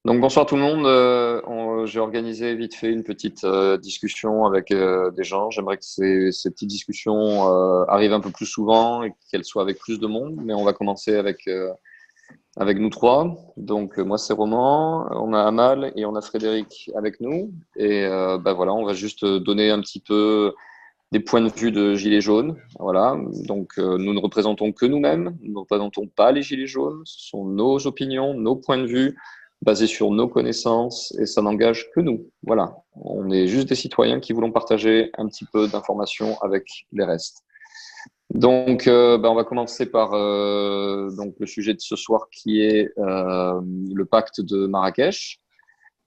Donc bonsoir tout le monde. J'ai organisé vite fait une petite discussion avec des gens. J'aimerais que ces petites discussions arrivent un peu plus souvent et qu'elles soient avec plus de monde. Mais on va commencer avec nous trois. Donc moi c'est Roman, on a Amal et on a Frédéric avec nous. Et bah voilà, on va juste donner un petit peu des points de vue de gilets jaunes. Voilà. Donc nous ne représentons que nous-mêmes. Nous ne représentons pas les gilets jaunes. Ce sont nos opinions, nos points de vue basé sur nos connaissances et ça n'engage que nous. Voilà, on est juste des citoyens qui voulons partager un petit peu d'informations avec les restes. Donc, on va commencer par donc le sujet de ce soir qui est le pacte de Marrakech.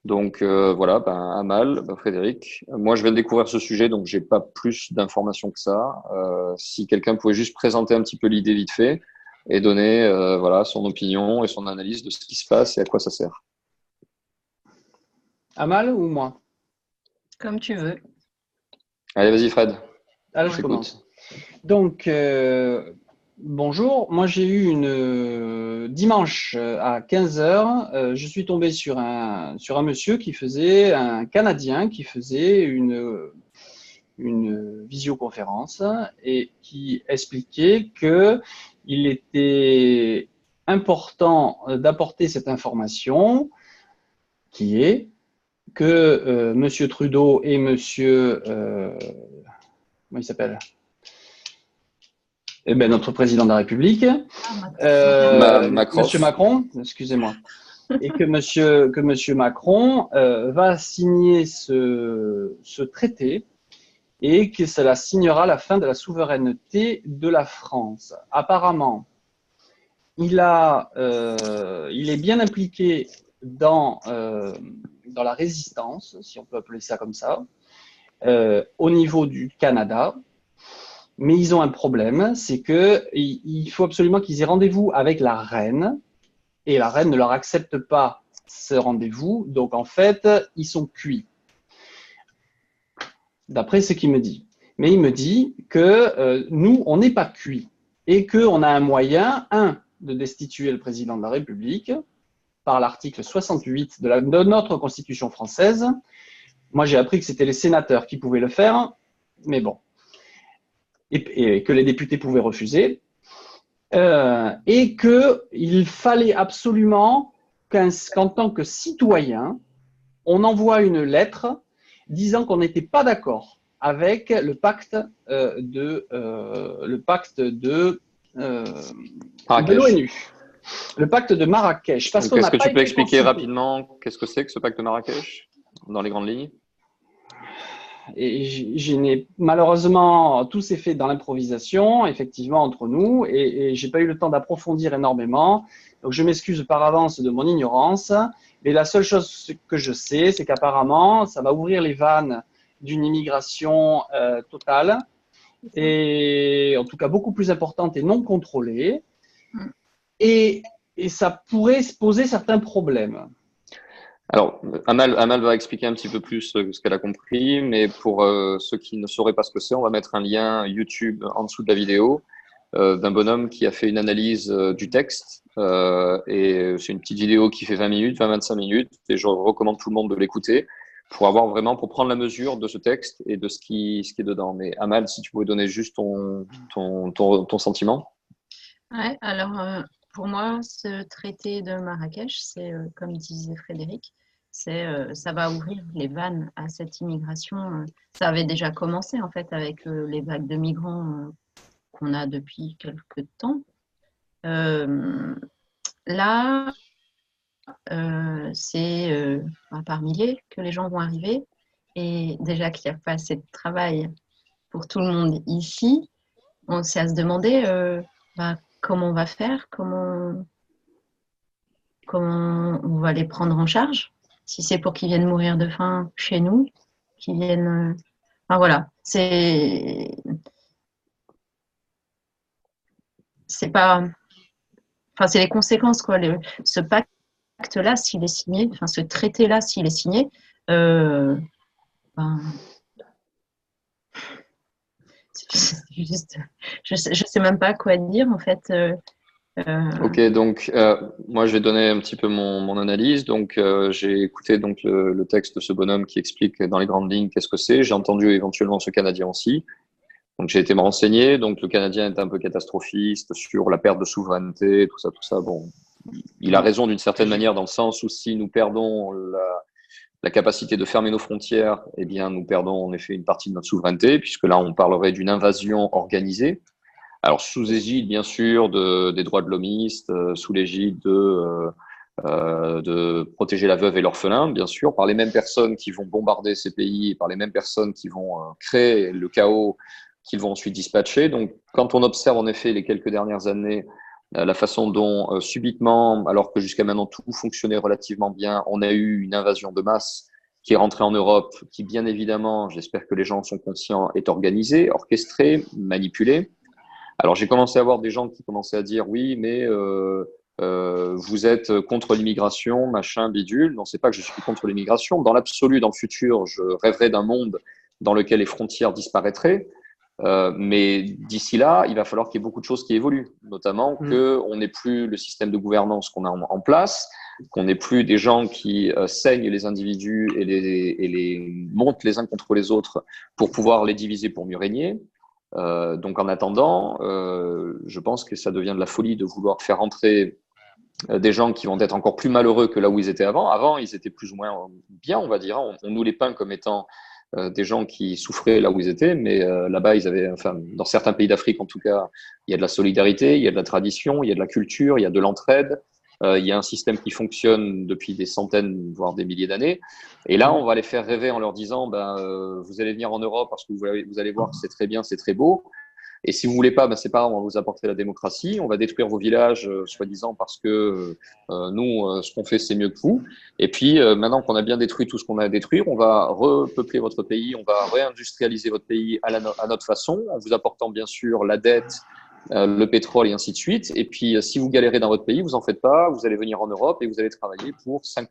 Donc voilà, Amal, Frédéric. Moi, je viens de découvrir ce sujet, donc j'ai pas plus d'informations que ça. Si quelqu'un pouvait juste présenter un petit peu l'idée vite fait et donner voilà son opinion et son analyse de ce qui se passe et à quoi ça sert. Amal ou moi? Comme tu veux. Allez, vas-y Fred, Alors, je je t'écoute. commence. Donc, bonjour. Moi, j'ai eu dimanche à 15 heures, je suis tombé sur un monsieur un Canadien, qui faisait une visioconférence et qui expliquait que il était important d'apporter cette information qui est que Monsieur Trudeau et Monsieur comment il s'appelle? Eh ben, notre président de la République, Monsieur Macross. Macron, excusez-moi, et que Monsieur Macron va signer ce traité et que cela signera la fin de la souveraineté de la France. Apparemment, il est bien impliqué dans la résistance, si on peut appeler ça comme ça, au niveau du Canada. Mais ils ont un problème, c'est qu'il faut absolument qu'ils aient rendez-vous avec la reine, et la reine ne leur accepte pas ce rendez-vous, donc en fait, ils sont cuits, d'après ce qu'il me dit. Mais il me dit que nous, on n'est pas cuits, et qu'on a un moyen, de destituer le président de la République, par l'article 68 de notre Constitution française. Moi, j'ai appris que c'était les sénateurs qui pouvaient le faire, mais bon. Et que les députés pouvaient refuser, et qu'il fallait absolument qu'en tant que citoyen, on envoie une lettre disant qu'on n'était pas d'accord avec le pacte de Marrakech. l'ONU, le pacte de Marrakech, parce qu'on Est-ce n'a que pas tu peux été expliquer consulté. rapidement qu'est-ce que c'est que ce pacte de Marrakech, dans les grandes lignes? Et malheureusement, tout s'est fait dans l'improvisation, effectivement, entre nous, et j'ai pas eu le temps d'approfondir énormément. Donc, je m'excuse par avance de mon ignorance. Mais la seule chose que je sais, c'est qu'apparemment, ça va ouvrir les vannes d'une immigration totale, et en tout cas beaucoup plus importante et non contrôlée. Et, et ça pourrait se poser certains problèmes. Alors, Amal va expliquer un petit peu plus ce qu'elle a compris, mais pour ceux qui ne sauraient pas ce que c'est, on va mettre un lien YouTube en dessous de la vidéo d'un bonhomme qui a fait une analyse du texte. Et c'est une petite vidéo qui fait 20 minutes, 20-25 minutes, et je recommande tout le monde de l'écouter pour prendre la mesure de ce texte et de ce qui est dedans. Mais Amal, si tu pouvais donner juste ton sentiment. Ouais, alors pour moi, ce traité de Marrakech, c'est, comme disait Frédéric, ça va ouvrir les vannes à cette immigration. Ça avait déjà commencé en fait avec les vagues de migrants qu'on a depuis quelques temps. Euh, Là, c'est par milliers que les gens vont arriver. Et déjà qu'il n'y a pas assez de travail pour tout le monde ici, on s'est à se demander comment on va faire, comment on va les prendre en charge, si c'est pour qu'ils viennent mourir de faim chez nous, qu'ils viennent. Enfin voilà, c'est pas. Enfin, c'est les conséquences, quoi. Ce pacte-là, s'il est signé, enfin, ce traité-là, s'il est signé, euh, ben, c'est juste, je sais même pas quoi dire, en fait. Ok, donc moi je vais donner un petit peu mon analyse. Donc j'ai écouté donc le texte de ce bonhomme qui explique dans les grandes lignes qu'est-ce que c'est. J'ai entendu éventuellement ce Canadien aussi. Donc j'ai été me renseigner. Donc le Canadien est un peu catastrophiste sur la perte de souveraineté, tout ça, tout ça. Bon, il a Non. raison d'une certaine manière dans le sens où si nous perdons la capacité de fermer nos frontières, eh bien nous perdons en effet une partie de notre souveraineté, puisque là on parlerait d'une invasion organisée. Alors, sous égide, bien sûr, des droits de l'homiste, sous l'égide de protéger la veuve et l'orphelin, bien sûr, par les mêmes personnes qui vont bombarder ces pays, par les mêmes personnes qui vont créer le chaos qu'ils vont ensuite dispatcher. Donc, quand on observe en effet les quelques dernières années, la façon dont subitement, alors que jusqu'à maintenant tout fonctionnait relativement bien, on a eu une invasion de masse qui est rentrée en Europe, qui bien évidemment, j'espère que les gens sont conscients, est organisée, orchestrée, manipulée. Alors j'ai commencé à voir des gens qui commençaient à dire oui, mais vous êtes contre l'immigration, machin, bidule. Non, c'est pas que je suis contre l'immigration. Dans l'absolu, dans le futur, je rêverais d'un monde dans lequel les frontières disparaîtraient. Mais d'ici là, il va falloir qu'il y ait beaucoup de choses qui évoluent, notamment qu'on n'ait plus le système de gouvernance qu'on a en place, qu'on n'ait plus des gens qui saignent les individus et les montent les uns contre les autres pour pouvoir les diviser pour mieux régner. Donc en attendant, je pense que ça devient de la folie de vouloir faire entrer des gens qui vont être encore plus malheureux que là où ils étaient avant. Avant, ils étaient plus ou moins bien, on va dire. On nous les peint comme étant des gens qui souffraient là où ils étaient, mais là-bas, ils avaient, enfin, dans certains pays d'Afrique en tout cas, il y a de la solidarité, il y a de la tradition, il y a de la culture, il y a de l'entraide. Il y a un système qui fonctionne depuis des centaines, voire des milliers d'années. Et là, on va les faire rêver en leur disant, vous allez venir en Europe parce que vous allez voir que c'est très bien, c'est très beau. Et si vous voulez pas, c'est pas grave, on va vous apporter la démocratie. On va détruire vos villages, soi-disant, parce que nous, ce qu'on fait, c'est mieux que vous. Et puis, maintenant qu'on a bien détruit tout ce qu'on a à détruire, on va repeupler votre pays, on va réindustrialiser votre pays à notre façon, en vous apportant bien sûr la dette, le pétrole et ainsi de suite. Et puis, si vous galérez dans votre pays, vous en faites pas, vous allez venir en Europe et vous allez travailler pour 5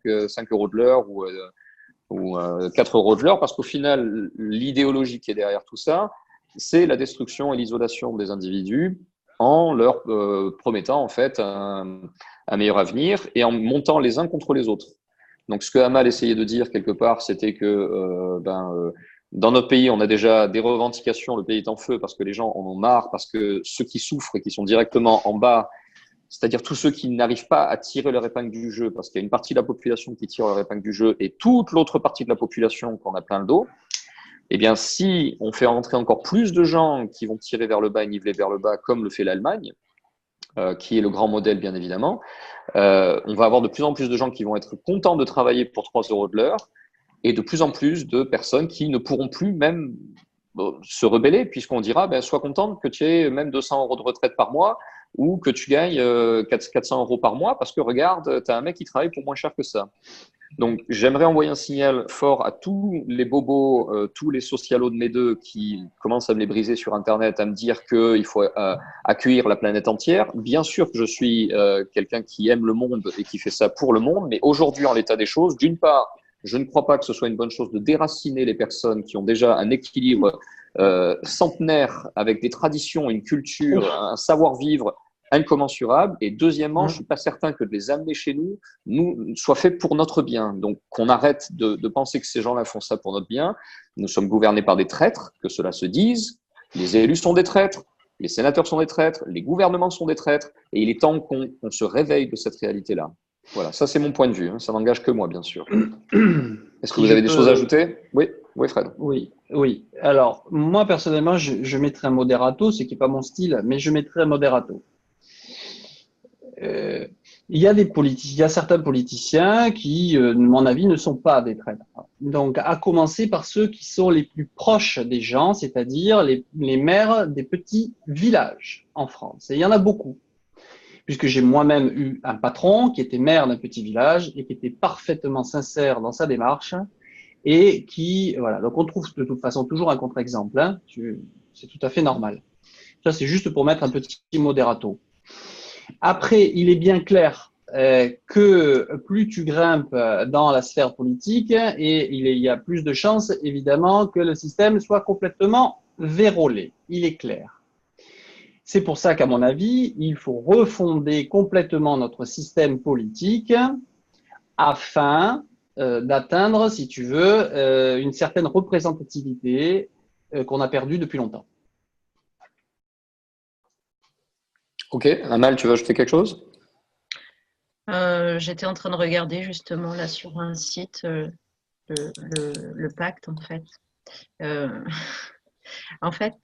euros de l'heure ou 4 euros de l'heure, parce qu'au final, l'idéologie qui est derrière tout ça, c'est la destruction et l'isolation des individus en leur promettant en fait un meilleur avenir et en montant les uns contre les autres. Donc, ce que Amal essayait de dire quelque part, c'était que dans notre pays, on a déjà des revendications, le pays est en feu parce que les gens en ont marre, parce que ceux qui souffrent et qui sont directement en bas, c'est-à-dire tous ceux qui n'arrivent pas à tirer leur épingle du jeu, parce qu'il y a une partie de la population qui tire leur épingle du jeu et toute l'autre partie de la population qu'on a plein le dos, eh bien, si on fait rentrer encore plus de gens qui vont tirer vers le bas et niveler vers le bas, comme le fait l'Allemagne, qui est le grand modèle, bien évidemment, on va avoir de plus en plus de gens qui vont être contents de travailler pour 3 euros de l'heure et de plus en plus de personnes qui ne pourront plus même se rebeller, puisqu'on dira, sois contente que tu aies même 200 euros de retraite par mois ou que tu gagnes 400 euros par mois parce que regarde, tu as un mec qui travaille pour moins cher que ça. Donc, j'aimerais envoyer un signal fort à tous les bobos, tous les socialos de mes deux qui commencent à me les briser sur Internet, à me dire qu'il faut accueillir la planète entière. Bien sûr que je suis quelqu'un qui aime le monde et qui fait ça pour le monde, mais aujourd'hui, en l'état des choses, d'une part, je ne crois pas que ce soit une bonne chose de déraciner les personnes qui ont déjà un équilibre centenaire avec des traditions, une culture, un savoir-vivre incommensurable. Et deuxièmement, je suis pas certain que de les amener chez nous soit fait pour notre bien. Donc, qu'on arrête de penser que ces gens-là font ça pour notre bien. Nous sommes gouvernés par des traîtres, que cela se dise. Les élus sont des traîtres, les sénateurs sont des traîtres, les gouvernements sont des traîtres. Et il est temps qu'on se réveille de cette réalité-là. Voilà, ça c'est mon point de vue. Ça n'engage que moi, bien sûr. Est-ce que vous avez des choses à ajouter? Oui, oui, Fred. Oui. Alors, moi, personnellement, je mettrais un moderato, ce qui n'est pas mon style, mais je mettrais un moderato. Il y a certains politiciens qui, à mon avis, ne sont pas des traîtres. Donc, à commencer par ceux qui sont les plus proches des gens, c'est-à-dire les maires des petits villages en France. Et il y en a beaucoup, puisque j'ai moi-même eu un patron qui était maire d'un petit village et qui était parfaitement sincère dans sa démarche et qui, voilà. Donc, on trouve de toute façon toujours un contre-exemple. Hein, c'est tout à fait normal. Ça, c'est juste pour mettre un petit moderato. Après, il est bien clair que plus tu grimpes dans la sphère politique, et il y a plus de chances, évidemment, que le système soit complètement vérolé. Il est clair. C'est pour ça qu'à mon avis, il faut refonder complètement notre système politique afin d'atteindre, si tu veux, une certaine représentativité qu'on a perdue depuis longtemps. Ok, Amal, tu veux ajouter quelque chose? J'étais en train de regarder justement là sur un site le pacte en fait. En fait,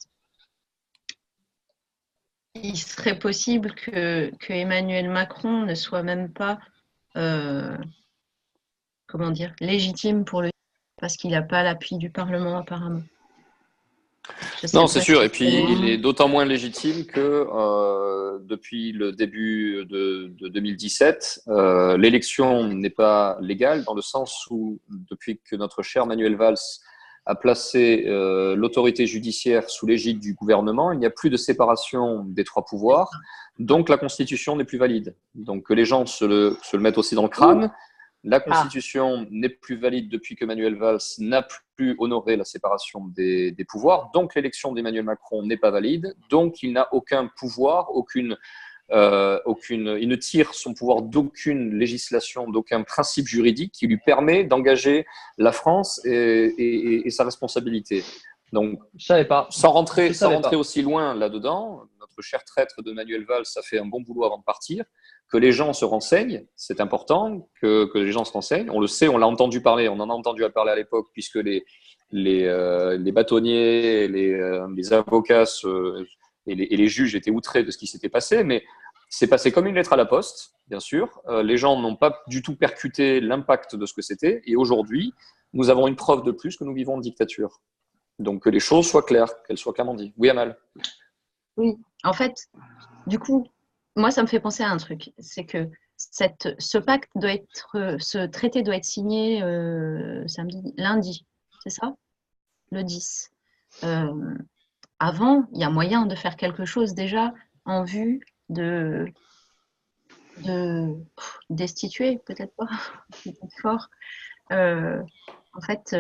il serait possible que Emmanuel Macron ne soit même pas comment dire, légitime pour le parce qu'il n'a pas l'appui du Parlement apparemment. Non, c'est sûr. Et puis, il est d'autant moins légitime que depuis le début de 2017, l'élection n'est pas légale dans le sens où, depuis que notre cher Manuel Valls a placé l'autorité judiciaire sous l'égide du gouvernement, il n'y a plus de séparation des trois pouvoirs, donc la Constitution n'est plus valide. Donc que les gens se le mettent aussi dans le crâne. La Constitution n'est plus valide depuis que Manuel Valls n'a plus honoré la séparation des pouvoirs. Donc, l'élection d'Emmanuel Macron n'est pas valide. Donc, il n'a aucun pouvoir, il ne tire son pouvoir d'aucune législation, d'aucun principe juridique qui lui permet d'engager la France et sa responsabilité. Donc, je savais pas. Sans rentrer aussi loin là-dedans, notre cher traître de Manuel Valls a fait un bon boulot avant de partir. Que les gens se renseignent, c'est important que les gens se renseignent. On le sait, on l'a entendu parler, on en a entendu parler à l'époque, puisque les bâtonniers, les avocats et les juges étaient outrés de ce qui s'était passé, mais c'est passé comme une lettre à la poste, bien sûr. Les gens n'ont pas du tout percuté l'impact de ce que c'était, et aujourd'hui, nous avons une preuve de plus que nous vivons en dictature. Donc que les choses soient claires, qu'elles soient clairement dites. Oui, Amal. Oui, en fait, du coup, moi, ça me fait penser à un truc, c'est que ce traité doit être signé lundi, c'est ça? Le 10. Avant, il y a moyen de faire quelque chose déjà en vue de destituer, peut-être pas, peut-être fort. En fait,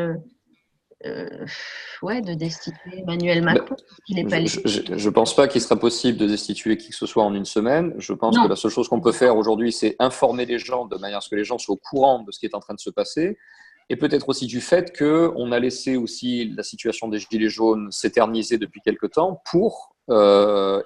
de destituer Emmanuel Macron. Je ne pense pas qu'il sera possible de destituer qui que ce soit en une semaine. Je pense que la seule chose qu'on peut faire aujourd'hui, c'est informer les gens de manière à ce que les gens soient au courant de ce qui est en train de se passer. Et peut-être aussi du fait qu'on a laissé aussi la situation des Gilets jaunes s'éterniser depuis quelque temps pour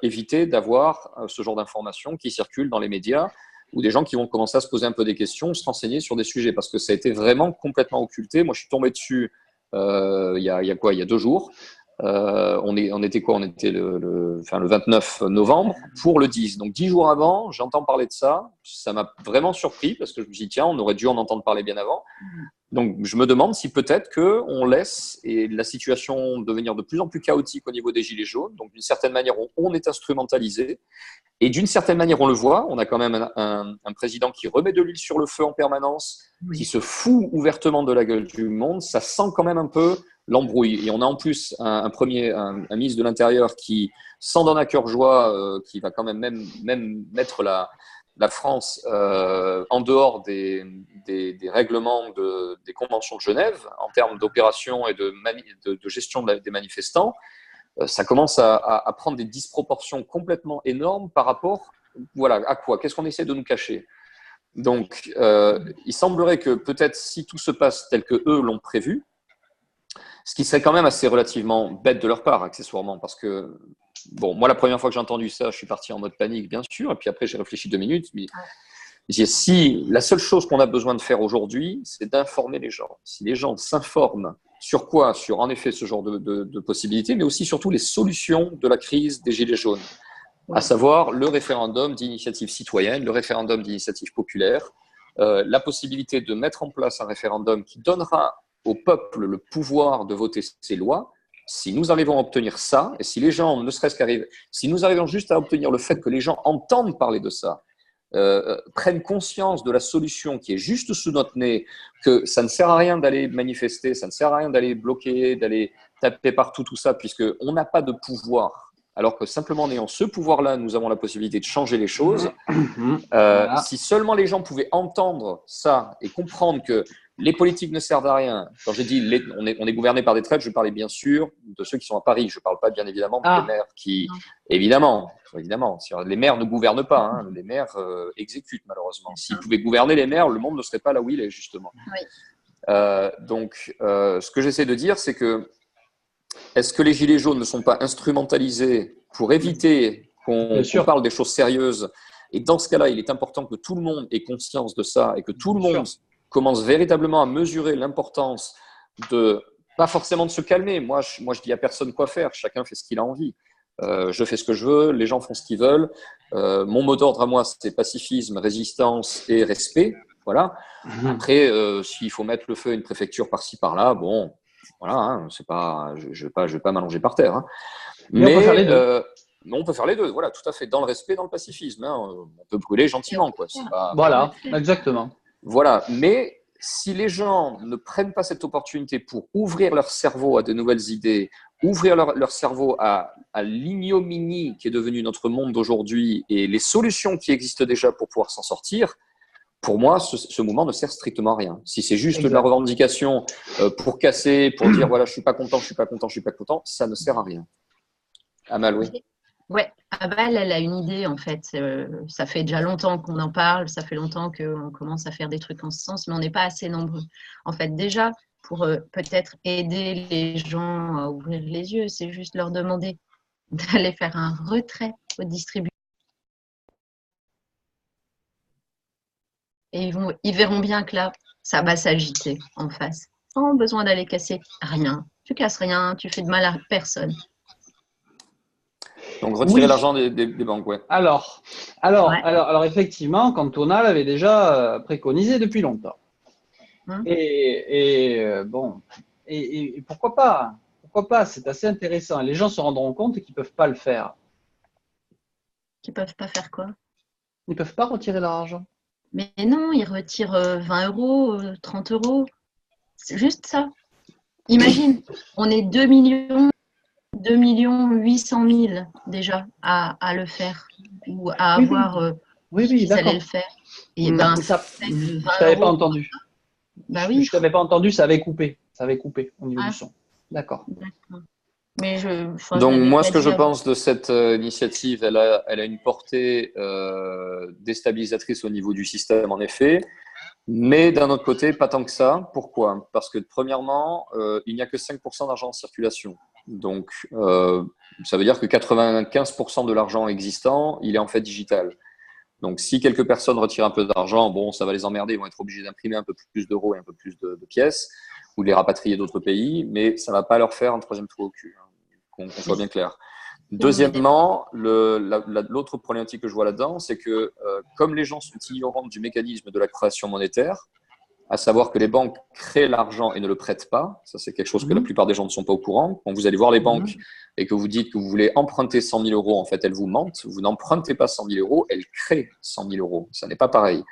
éviter d'avoir ce genre d'informations qui circulent dans les médias ou des gens qui vont commencer à se poser un peu des questions, se renseigner sur des sujets parce que ça a été vraiment complètement occulté. Moi, je suis tombé dessus il y a 2 jours. On était quoi? On était le 29 novembre pour le 10. Donc 10 jours avant, j'entends parler de ça. Ça m'a vraiment surpris parce que je me suis dit, tiens, on aurait dû en entendre parler bien avant. Donc je me demande si peut-être qu'on laisse la situation devenir de plus en plus chaotique au niveau des Gilets jaunes. Donc d'une certaine manière, on est instrumentalisé. Et d'une certaine manière, on le voit, on a quand même un président qui remet de l'huile sur le feu en permanence, qui se fout ouvertement de la gueule du monde. Ça sent quand même un peu l'embrouille. Et on a en plus un ministre de l'Intérieur qui s'en donne à cœur joie, qui va quand même mettre la France en dehors des règlements des conventions de Genève en termes d'opération et de gestion des manifestants. Ça commence à prendre des disproportions complètement énormes par rapport à quoi? Qu'est-ce qu'on essaie de nous cacher? Donc, il semblerait que peut-être si tout se passe tel que eux l'ont prévu, ce qui serait quand même assez relativement bête de leur part, accessoirement, parce que, bon, moi, la première fois que j'ai entendu ça, je suis parti en mode panique, bien sûr, et puis après, j'ai réfléchi 2 minutes, mais si la seule chose qu'on a besoin de faire aujourd'hui, c'est d'informer les gens. Si les gens s'informent sur quoi? Sur, en effet, ce genre de possibilités, mais aussi surtout les solutions de la crise des Gilets jaunes, à savoir le référendum d'initiative citoyenne, le référendum d'initiative populaire, la possibilité de mettre en place un référendum qui donnera au peuple le pouvoir de voter ces lois. Si nous arrivons à obtenir ça, et si les gens, si nous arrivons juste à obtenir le fait que les gens entendent parler de ça, prennent conscience de la solution qui est juste sous notre nez, que ça ne sert à rien d'aller manifester, ça ne sert à rien d'aller bloquer, d'aller taper partout, tout ça, puisqu'on n'a pas de pouvoir. Alors que simplement en ayant ce pouvoir-là, nous avons la possibilité de changer les choses. Si seulement les gens pouvaient entendre ça et comprendre que Les politiques ne servent à rien. Quand j'ai dit on est gouverné par des traîtres, je parlais bien sûr de ceux qui sont à Paris. Je ne parle pas bien évidemment des maires qui, évidemment, les maires ne gouvernent pas. Hein. Les maires exécutent malheureusement. S'ils pouvaient gouverner les maires, le monde ne serait pas là où il est justement. Oui. Donc, ce que j'essaie de dire, c'est que est-ce que les gilets jaunes ne sont pas instrumentalisés pour éviter qu'on parle des choses sérieuses? Et dans ce cas-là, il est important que tout le monde ait conscience de ça et que tout le monde commence véritablement à mesurer l'importance de, pas forcément de se calmer. Moi, je dis à personne quoi faire. Chacun fait ce qu'il a envie. Je fais ce que je veux. Les gens font ce qu'ils veulent. Mon mot d'ordre à moi, c'est pacifisme, résistance et respect. Voilà. Après, s'il faut mettre le feu à une préfecture par-ci, par-là, bon, voilà, hein, c'est pas, je vais pas m'allonger par terre. Hein. Mais on peut faire les deux. On peut faire les deux, voilà, tout à fait, dans le respect, dans le pacifisme. Hein. On peut brûler gentiment, quoi. Voilà, exactement. Voilà, mais si les gens ne prennent pas cette opportunité pour ouvrir leur cerveau à de nouvelles idées, ouvrir leur cerveau à l'ignominie qui est devenue notre monde d'aujourd'hui et les solutions qui existent déjà pour pouvoir s'en sortir, pour moi, ce mouvement ne sert strictement à rien. Si c'est juste de la revendication pour casser, pour dire voilà, je suis pas content, ça ne sert à rien. Amal, oui. Ouais, Amal, elle a une idée en fait. Ça fait déjà longtemps qu'on en parle, ça fait longtemps qu'on commence à faire des trucs en ce sens, mais on n'est pas assez nombreux. En fait, déjà, pour peut-être aider les gens à ouvrir les yeux, c'est juste leur demander d'aller faire un retrait au distributeur. Et ils verront bien que là, ça va s'agiter en face. Sans besoin d'aller casser rien. Tu casses rien, tu fais de mal à personne. Donc, retirer l'argent des banques, ouais. Alors, effectivement, Cantona l'avait déjà préconisé depuis longtemps. Bon, pourquoi pas? Pourquoi pas? C'est assez intéressant. Les gens se rendront compte qu'ils ne peuvent pas le faire. Qu'ils ne peuvent pas faire quoi? Ils ne peuvent pas retirer leur argent. Mais non, ils retirent 20 euros, 30 euros. C'est juste ça. Imagine, on est 2 800 000 déjà à le faire ou à avoir oui, allaient le faire. Et ben, je t'avais pas entendu. Bah oui. Je t'avais pas entendu, ça avait coupé. Ça avait coupé au niveau du son. D'accord. Mais donc moi, ce que je pense de cette initiative, elle a une portée déstabilisatrice au niveau du système, en effet. Mais d'un autre côté, pas tant que ça. Pourquoi? Parce que premièrement, il n'y a que 5% d'argent en circulation. Donc, ça veut dire que 95% de l'argent existant, il est en fait digital. Donc, si quelques personnes retirent un peu d'argent, bon, ça va les emmerder. Ils vont être obligés d'imprimer un peu plus d'euros et un peu plus de pièces ou de les rapatrier d'autres pays. Mais ça ne va pas leur faire un troisième trou au cul. Hein, qu'on soit bien clair. Deuxièmement, l'autre problématique que je vois là-dedans, c'est que comme les gens sont ignorants du mécanisme de la création monétaire, à savoir que les banques créent l'argent et ne le prêtent pas, ça c'est quelque chose que la plupart des gens ne sont pas au courant. Quand vous allez voir les banques et que vous dites que vous voulez emprunter 100 000 euros, en fait elles vous mentent, vous n'empruntez pas 100 000 euros, elles créent 100 000 euros, ça n'est pas pareil.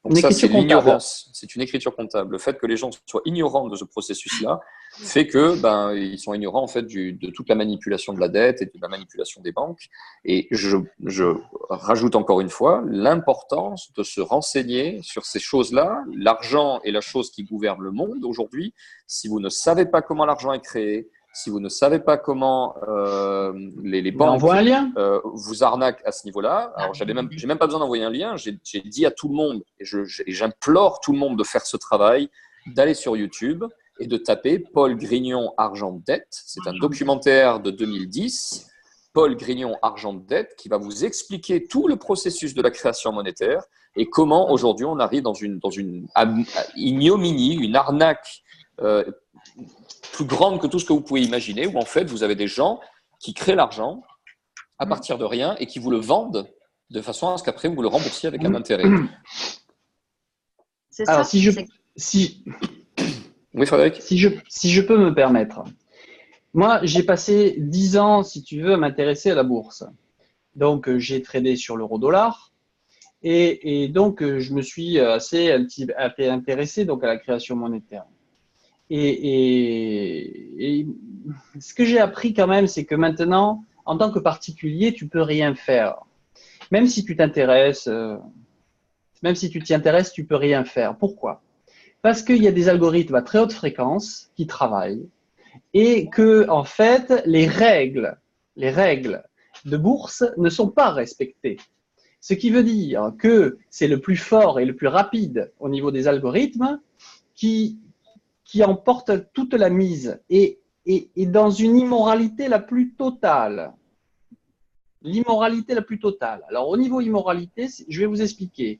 Donc ça, c'est l'ignorance, c'est une écriture comptable. Le fait que les gens soient ignorants de ce processus-là fait que ils sont ignorants en fait de toute la manipulation de la dette et de la manipulation des banques. Et je rajoute encore une fois l'importance de se renseigner sur ces choses-là. L'argent est la chose qui gouverne le monde aujourd'hui. Si vous ne savez pas comment l'argent est créé, si vous ne savez pas comment les banques vous arnaquent à ce niveau-là, alors j'ai même pas besoin d'envoyer un lien, j'ai dit à tout le monde, et j'implore tout le monde de faire ce travail, d'aller sur YouTube et de taper Paul Grignon Argent Dette. C'est un documentaire de 2010, Paul Grignon Argent Dette, qui va vous expliquer tout le processus de la création monétaire et comment aujourd'hui on arrive dans une ignominie, une arnaque plus grande que tout ce que vous pouvez imaginer, où en fait vous avez des gens qui créent l'argent à partir de rien et qui vous le vendent de façon à ce qu'après vous le remboursiez avec un intérêt. Alors oui, Frédéric. Si je peux me permettre, moi j'ai passé 10 ans, si tu veux, à m'intéresser à la bourse. Donc j'ai tradé sur l'euro-dollar et donc je me suis assez intéressé donc à la création monétaire. Et ce que j'ai appris quand même, c'est que maintenant, en tant que particulier, tu peux rien faire. Même si tu t'intéresses, même si tu t'y intéresses, tu peux rien faire. Pourquoi? Parce qu'il y a des algorithmes à très haute fréquence qui travaillent et que, en fait, les règles de bourse ne sont pas respectées. Ce qui veut dire que c'est le plus fort et le plus rapide au niveau des algorithmes qui emporte toute la mise et dans une immoralité la plus totale. L'immoralité la plus totale. Alors, au niveau immoralité, je vais vous expliquer.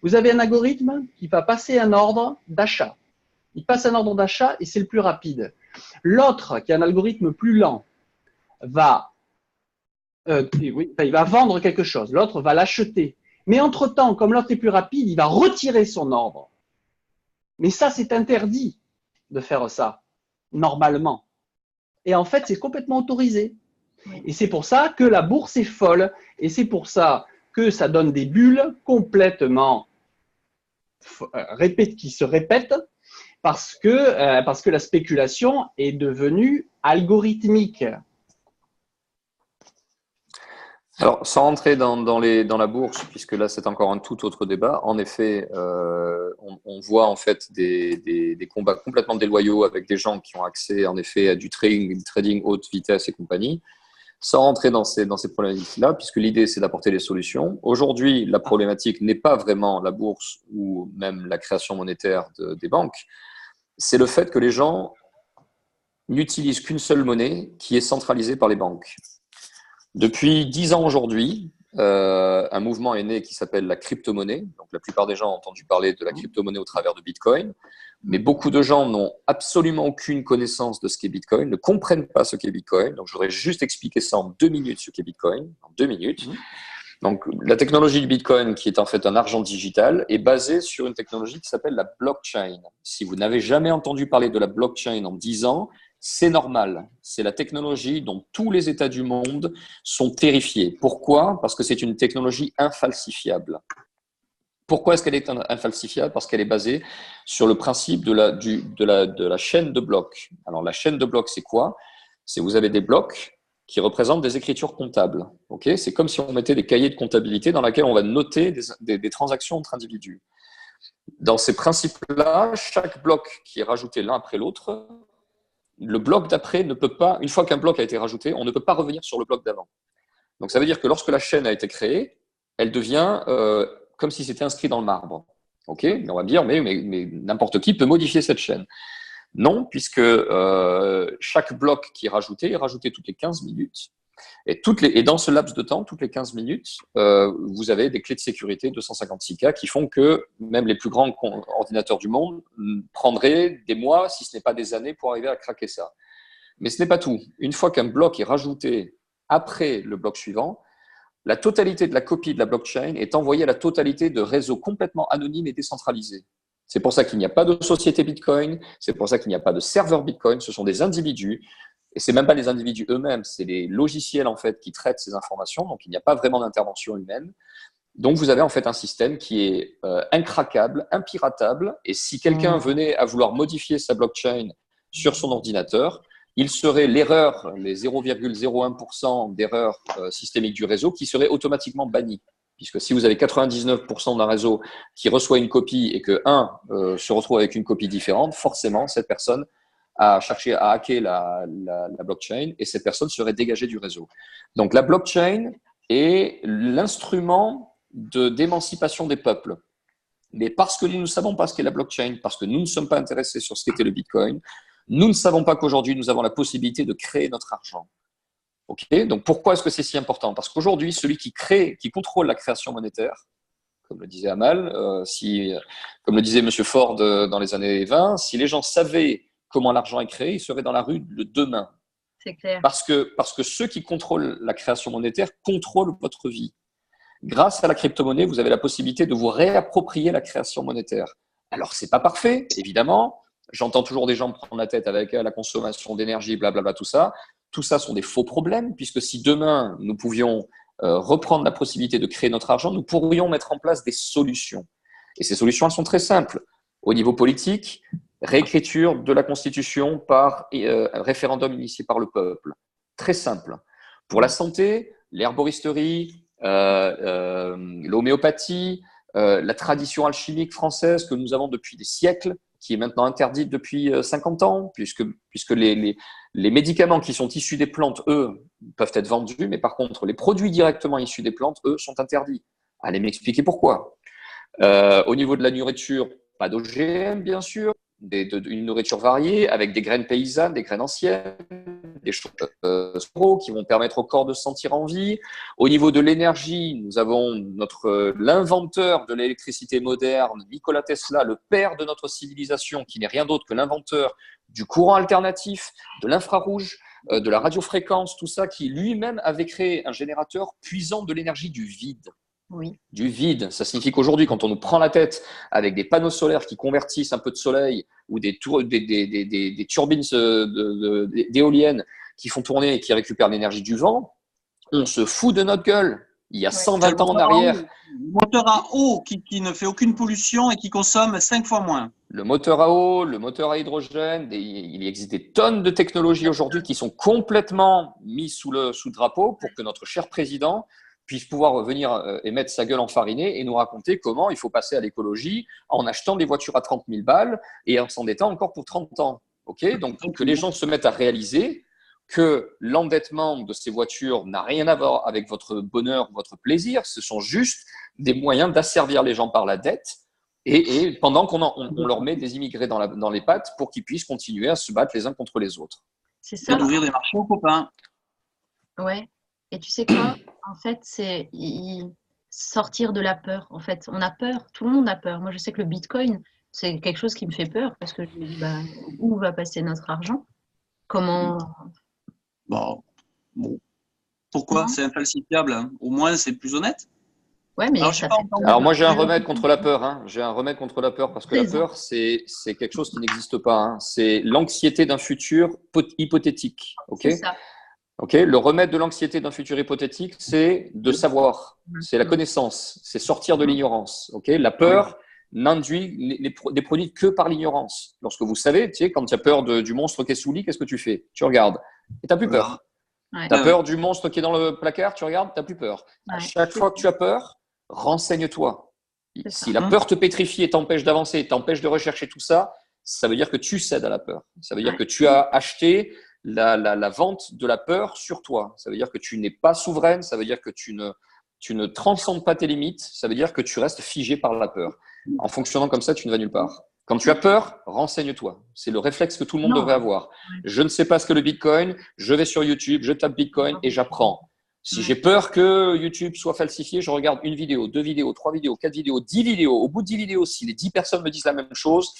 Vous avez un algorithme qui va passer un ordre d'achat. Il passe un ordre d'achat et c'est le plus rapide. L'autre, qui est un algorithme plus lent, il va vendre quelque chose. L'autre va l'acheter. Mais entre-temps, comme l'autre est plus rapide, il va retirer son ordre. Mais ça, c'est interdit de faire ça, normalement. Et en fait, c'est complètement autorisé. Et c'est pour ça que la bourse est folle. Et c'est pour ça que ça donne des bulles complètement qui se répètent parce que la spéculation est devenue algorithmique. Alors, sans rentrer dans la bourse, puisque là c'est encore un tout autre débat, en effet, on voit en fait des combats complètement déloyaux avec des gens qui ont accès en effet à du trading haute vitesse et compagnie, sans rentrer dans ces problématiques-là, puisque l'idée c'est d'apporter des solutions. Aujourd'hui, la problématique n'est pas vraiment la bourse ou même la création monétaire des banques, c'est le fait que les gens n'utilisent qu'une seule monnaie qui est centralisée par les banques. Depuis 10 ans aujourd'hui, un mouvement est né qui s'appelle la crypto-monnaie. Donc, la plupart des gens ont entendu parler de la crypto-monnaie au travers de Bitcoin. Mais beaucoup de gens n'ont absolument aucune connaissance de ce qu'est Bitcoin, ne comprennent pas ce qu'est Bitcoin. Donc, je voudrais juste expliquer ça en 2 minutes, ce qu'est Bitcoin. En 2 minutes. Donc, la technologie du Bitcoin, qui est en fait un argent digital, est basée sur une technologie qui s'appelle la blockchain. Si vous n'avez jamais entendu parler de la blockchain en 10 ans, c'est normal. C'est la technologie dont tous les États du monde sont terrifiés. Pourquoi ? Parce que c'est une technologie infalsifiable. Pourquoi est-ce qu'elle est infalsifiable ? Parce qu'elle est basée sur le principe de la chaîne de blocs. Alors, la chaîne de blocs, c'est quoi ? C'est vous avez des blocs qui représentent des écritures comptables. Okay ? C'est comme si on mettait des cahiers de comptabilité dans lesquels on va noter des transactions entre individus. Dans ces principes-là, chaque bloc qui est rajouté l'un après l'autre, le bloc d'après ne peut pas, une fois qu'un bloc a été rajouté, on ne peut pas revenir sur le bloc d'avant. Donc ça veut dire que lorsque la chaîne a été créée, elle devient comme si c'était inscrit dans le marbre. Ok ? Mais on va dire, mais n'importe qui peut modifier cette chaîne. Non, puisque chaque bloc qui est rajouté toutes les 15 minutes. Et dans ce laps de temps, toutes les 15 minutes, vous avez des clés de sécurité 256K qui font que même les plus grands ordinateurs du monde prendraient des mois, si ce n'est pas des années, pour arriver à craquer ça. Mais ce n'est pas tout. Une fois qu'un bloc est rajouté après le bloc suivant, la totalité de la copie de la blockchain est envoyée à la totalité de réseaux complètement anonymes et décentralisés. C'est pour ça qu'il n'y a pas de société Bitcoin, c'est pour ça qu'il n'y a pas de serveur Bitcoin, ce sont des individus. Et c'est même pas les individus eux-mêmes, c'est les logiciels en fait qui traitent ces informations. Donc il n'y a pas vraiment d'intervention humaine. Donc vous avez en fait un système qui est incraquable, impiratable. Et si quelqu'un venait à vouloir modifier sa blockchain sur son ordinateur, il serait l'erreur, les 0,01% d'erreur systémique du réseau qui serait automatiquement bannie. Puisque si vous avez 99% d'un réseau qui reçoit une copie et que un se retrouve avec une copie différente, forcément cette personne à chercher à hacker la blockchain et cette personne serait dégagée du réseau. Donc la blockchain est l'instrument d'émancipation des peuples. Mais parce que nous ne savons pas ce qu'est la blockchain, parce que nous ne sommes pas intéressés sur ce qu'était le Bitcoin, nous ne savons pas qu'aujourd'hui nous avons la possibilité de créer notre argent. Okay ? Donc pourquoi est-ce que c'est si important ? Parce qu'aujourd'hui, celui qui contrôle la création monétaire, comme le disait Amal, comme le disait M. Ford dans les années 20, si les gens savaient comment l'argent est créé, il serait dans la rue demain. C'est clair. Parce que ceux qui contrôlent la création monétaire contrôlent votre vie. Grâce à la crypto-monnaie, vous avez la possibilité de vous réapproprier la création monétaire. Alors, c'est pas parfait, évidemment. J'entends toujours des gens me prendre la tête avec la consommation d'énergie, blablabla, tout ça. Tout ça sont des faux problèmes, puisque si demain, nous pouvions reprendre la possibilité de créer notre argent, nous pourrions mettre en place des solutions. Et ces solutions, elles sont très simples. Au niveau politique, réécriture de la Constitution par référendum initié par le peuple. Très simple. Pour la santé, l'herboristerie, l'homéopathie, la tradition alchimique française que nous avons depuis des siècles, qui est maintenant interdite depuis 50 ans, puisque les médicaments qui sont issus des plantes, eux, peuvent être vendus, mais par contre, les produits directement issus des plantes, eux, sont interdits. Allez m'expliquer pourquoi. Au niveau de la nourriture, pas d'OGM, bien sûr, une nourriture variée avec des graines paysannes, des graines anciennes, des choses qui vont permettre au corps de se sentir en vie. Au niveau de l'énergie, nous avons l'inventeur de l'électricité moderne, Nikola Tesla, le père de notre civilisation, qui n'est rien d'autre que l'inventeur du courant alternatif, de l'infrarouge, de la radiofréquence, tout ça, qui lui-même avait créé un générateur puisant de l'énergie du vide. Oui. Du vide. Ça signifie qu'aujourd'hui, quand on nous prend la tête avec des panneaux solaires qui convertissent un peu de soleil ou des turbines d'éoliennes qui font tourner et qui récupèrent l'énergie du vent, on se fout de notre gueule. Il y a 120 ans en arrière. Moteur à eau qui ne fait aucune pollution et qui consomme 5 fois moins. Le moteur à eau, le moteur à hydrogène, il existe des tonnes de technologies aujourd'hui qui sont complètement mises sous drapeau pour que notre cher président puisse pouvoir venir et mettre sa gueule enfarinée et nous raconter comment il faut passer à l'écologie en achetant des voitures à 30 000 balles et en s'endettant encore pour 30 ans. Okay, donc, que les gens se mettent à réaliser que l'endettement de ces voitures n'a rien à voir avec votre bonheur, votre plaisir. Ce sont juste des moyens d'asservir les gens par la dette et pendant qu'on leur met des immigrés dans les pattes pour qu'ils puissent continuer à se battre les uns contre les autres. C'est ça. D'ouvrir des marchés aux copains. Ouais. Et tu sais quoi? En fait, c'est sortir de la peur. En fait, on a peur. Tout le monde a peur. Moi, je sais que le Bitcoin, c'est quelque chose qui me fait peur parce que je me dis, où va passer notre argent? Comment… Bon. Pourquoi? C'est infalsifiable. Hein. Au moins, c'est plus honnête. Ouais, mais Alors moi, j'ai un remède contre la peur. Hein. J'ai un remède contre la peur parce que la peur, c'est quelque chose qui n'existe pas. Hein. C'est l'anxiété d'un futur hypothétique. Okay, c'est ça. Okay, le remède de l'anxiété d'un futur hypothétique, c'est de savoir. C'est la connaissance. C'est sortir de l'ignorance. Okay, la peur n'induit des produits que par l'ignorance. Lorsque vous savez, tu sais, quand tu as peur du monstre qui est sous le lit, qu'est-ce que tu fais? Tu regardes et tu n'as plus peur. Ouais. Tu as peur du monstre qui est dans le placard, tu regardes, tu n'as plus peur. À chaque fois que tu as peur, renseigne-toi. Si la peur te pétrifie et t'empêche d'avancer, t'empêche de rechercher tout ça, ça veut dire que tu cèdes à la peur. Ça veut dire que tu as acheté la vente de la peur sur toi. Ça veut dire que tu n'es pas souveraine, ça veut dire que tu ne transcendes pas tes limites, ça veut dire que tu restes figé par la peur. En fonctionnant comme ça, tu ne vas nulle part. Quand tu as peur, renseigne-toi. C'est le réflexe que tout le monde devrait avoir. Je ne sais pas ce que le Bitcoin, je vais sur YouTube, je tape Bitcoin et j'apprends. Si j'ai peur que YouTube soit falsifié, je regarde une vidéo, 2 vidéos, 3 vidéos, 4 vidéos, 10 vidéos. Au bout de 10 vidéos, si les 10 personnes me disent la même chose,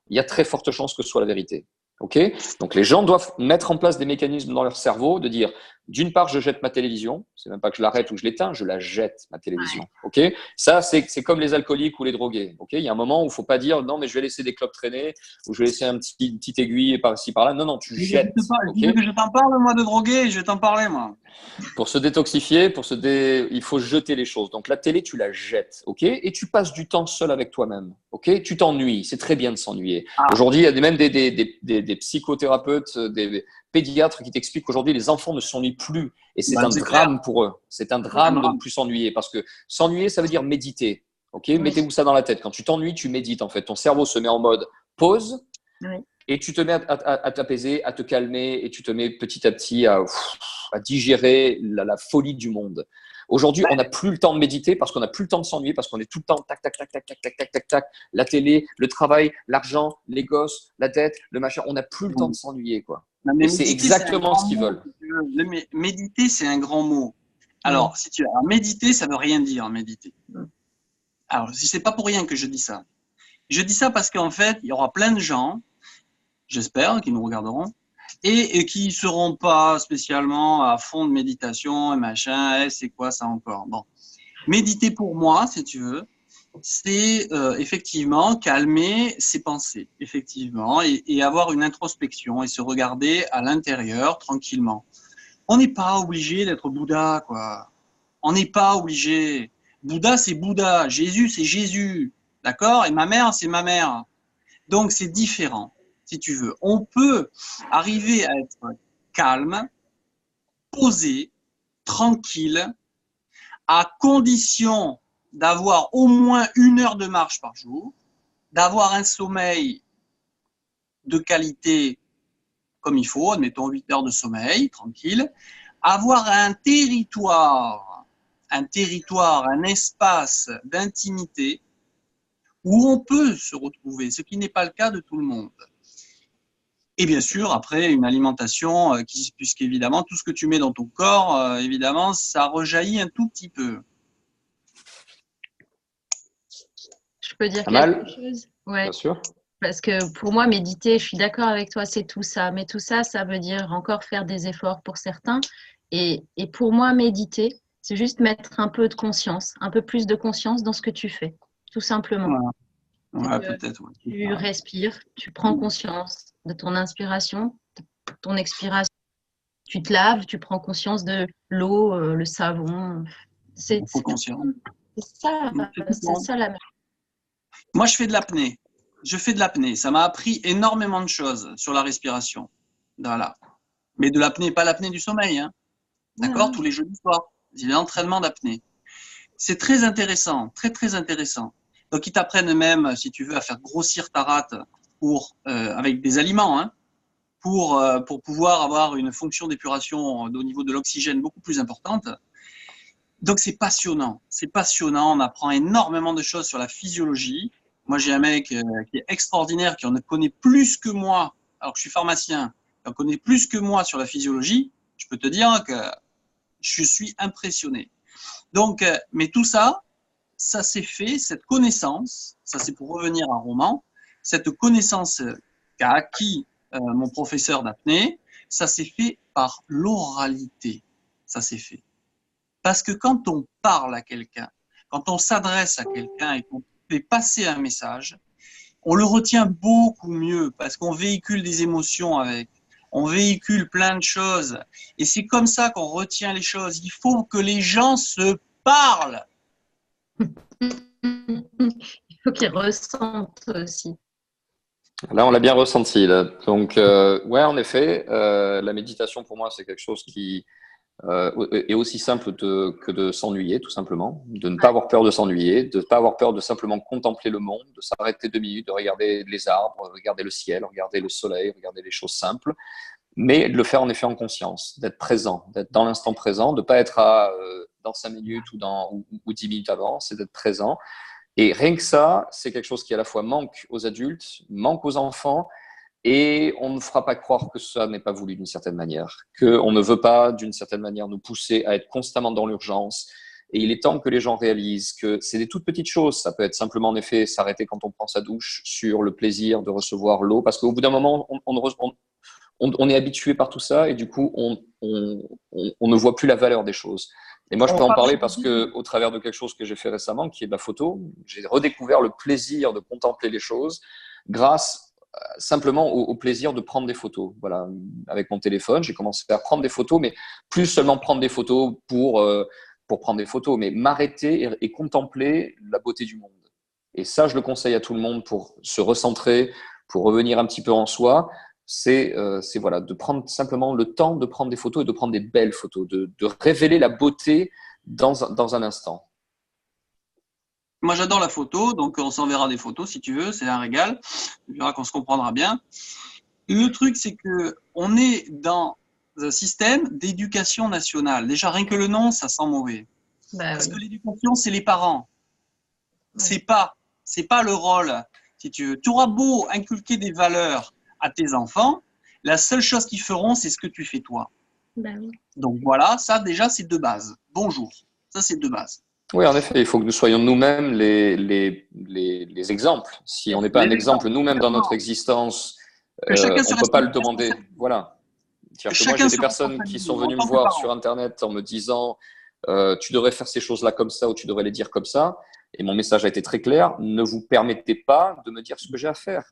il y a très forte chance que ce soit la vérité. Okay, donc les gens doivent mettre en place des mécanismes dans leur cerveau de dire, d'une part, je jette ma télévision, c'est même pas que je l'arrête ou je l'éteins, je la jette, ma télévision. Okay, ça, c'est comme les alcooliques ou les drogués. Okay, il y a un moment où il ne faut pas dire, non, mais je vais laisser des clopes traîner ou je vais laisser une petite aiguille par-ci, par-là. Non, tu jettes. Je t'en parle, moi, de droguer, je vais t'en parler, moi. Pour se détoxifier, il faut jeter les choses. Donc la télé, tu la jettes, ok, et tu passes du temps seul avec toi-même, ok. Tu t'ennuies, c'est très bien de s'ennuyer. Aujourd'hui, il y a même des psychothérapeutes, des pédiatres qui t'expliquent qu'aujourd'hui les enfants ne s'ennuient plus, et c'est un drame pour eux. C'est un drame de ne plus s'ennuyer parce que s'ennuyer, ça veut dire méditer, ok. Mettez-vous ça dans la tête. Quand tu t'ennuies, tu médites en fait. Ton cerveau se met en mode pause. Et tu te mets à t'apaiser, à te calmer, et tu te mets petit à petit à digérer la folie du monde. Aujourd'hui, on n'a plus le temps de méditer parce qu'on n'a plus le temps de s'ennuyer, parce qu'on est tout le temps tac, tac, tac, tac, tac, tac, tac, tac, tac, la télé, le travail, l'argent, les gosses, la dette, le machin. On n'a plus le temps de s'ennuyer, quoi. Et c'est exactement ce qu'ils veulent. Méditer, c'est un grand mot. Alors, si tu as méditer, ça ne veut rien dire, méditer. Alors, c'est pas pour rien que je dis ça. Je dis ça parce qu'en fait, il y aura plein de gens, j'espère, qui nous regarderont, et qui ne seront pas spécialement à fond de méditation et machin, c'est quoi ça encore? Bon. Méditer pour moi, si tu veux, c'est effectivement calmer ses pensées, effectivement, et avoir une introspection et se regarder à l'intérieur tranquillement. On n'est pas obligé d'être Bouddha, quoi. On n'est pas obligé. Bouddha, c'est Bouddha. Jésus, c'est Jésus. D'accord? Et ma mère, c'est ma mère. Donc, c'est différent, si tu veux. On peut arriver à être calme, posé, tranquille, à condition d'avoir au moins 1 heure de marche par jour, d'avoir un sommeil de qualité comme il faut, admettons 8 heures de sommeil, tranquille, avoir un territoire, un espace d'intimité où on peut se retrouver, ce qui n'est pas le cas de tout le monde. Et bien sûr, après, une alimentation, puisqu'évidemment, tout ce que tu mets dans ton corps, évidemment, ça rejaillit un tout petit peu. Je peux dire Pas mal. quelque chose? Ouais. Bien sûr. Parce que pour moi, méditer, je suis d'accord avec toi, c'est tout ça. Mais tout ça, ça veut dire encore faire des efforts pour certains. Et pour moi, méditer, c'est juste mettre un peu de conscience, un peu plus de conscience dans ce que tu fais, tout simplement. Ouais, peut-être. Ouais. Tu respires, tu prends conscience de ton inspiration, de ton expiration. Tu te laves, tu prends conscience de l'eau, le savon. C'est ça la même. Moi, je fais de l'apnée. Ça m'a appris énormément de choses sur la respiration. Voilà. Mais de l'apnée, pas l'apnée du sommeil. Hein. D'accord? Tous les jeudis soirs. Il y a l'entraînement d'apnée. C'est très intéressant, très très intéressant. Donc, ils t'apprennent même, si tu veux, à faire grossir ta rate avec des aliments, hein, pour pouvoir avoir une fonction d'épuration au niveau de l'oxygène beaucoup plus importante. Donc, c'est passionnant. On apprend énormément de choses sur la physiologie. Moi, j'ai un mec qui est extraordinaire, qui en connaît plus que moi, alors que je suis pharmacien, qui en connaît plus que moi sur la physiologie. Je peux te dire que je suis impressionné. Donc, mais tout ça, ça s'est fait, cette connaissance, ça c'est pour revenir à un roman, cette connaissance qu'a acquis mon professeur d'apnée, ça s'est fait par l'oralité. Ça s'est fait. Parce que quand on parle à quelqu'un, quand on s'adresse à quelqu'un et qu'on fait passer un message, on le retient beaucoup mieux parce qu'on véhicule des émotions avec. On véhicule plein de choses. Et c'est comme ça qu'on retient les choses. Il faut que les gens se parlent. Il faut qu'ils ressentent aussi. Là, on l'a bien ressenti. Là. Donc, ouais, en effet, la méditation, pour moi, c'est quelque chose qui est aussi simple que de s'ennuyer, tout simplement. De ne pas avoir peur de s'ennuyer, de ne pas avoir peur de simplement contempler le monde, de s'arrêter 2 minutes, de regarder les arbres, regarder le ciel, regarder le soleil, regarder les choses simples. Mais de le faire en effet en conscience, d'être présent, d'être dans l'instant présent, de ne pas être dans 5 minutes ou 10 minutes avant, c'est d'être présent. Et rien que ça, c'est quelque chose qui à la fois manque aux adultes, manque aux enfants, et on ne fera pas croire que ça n'est pas voulu d'une certaine manière, qu'on ne veut pas d'une certaine manière nous pousser à être constamment dans l'urgence. Et il est temps que les gens réalisent que c'est des toutes petites choses. Ça peut être simplement en effet s'arrêter quand on prend sa douche sur le plaisir de recevoir l'eau, parce qu'au bout d'un moment, on est habitué par tout ça et du coup, on ne voit plus la valeur des choses. Et moi, je peux en parler parce que, au travers de quelque chose que j'ai fait récemment, qui est de la photo, j'ai redécouvert le plaisir de contempler les choses grâce simplement au plaisir de prendre des photos. Voilà, avec mon téléphone, j'ai commencé à prendre des photos, mais plus seulement prendre des photos pour prendre des photos, mais m'arrêter et contempler la beauté du monde. Et ça, je le conseille à tout le monde pour se recentrer, pour revenir un petit peu en soi. C'est voilà, de prendre simplement le temps de prendre des photos et de prendre des belles photos, de révéler la beauté dans un instant. Moi, j'adore la photo, donc on s'enverra des photos si tu veux, c'est un régal. Tu verras qu'on se comprendra bien. Le truc, c'est que on est dans un système d'éducation nationale. Déjà, rien que le nom, ça sent mauvais. Parce que l'éducation, c'est les parents. C'est pas le rôle. Si tu auras beau inculquer des valeurs à tes enfants, la seule chose qu'ils feront, c'est ce que tu fais toi. Donc voilà, ça déjà, c'est de base. Bonjour. Ça, c'est de base. Oui, en effet, il faut que nous soyons nous-mêmes les exemples. Si on n'est pas un exemple nous-mêmes dans notre existence, on ne peut pas le demander. Voilà. Moi, j'ai des personnes qui sont venues me voir sur Internet en me disant tu devrais faire ces choses-là comme ça ou tu devrais les dire comme ça. Et mon message a été très clair. Ne vous permettez pas de me dire ce que j'ai à faire.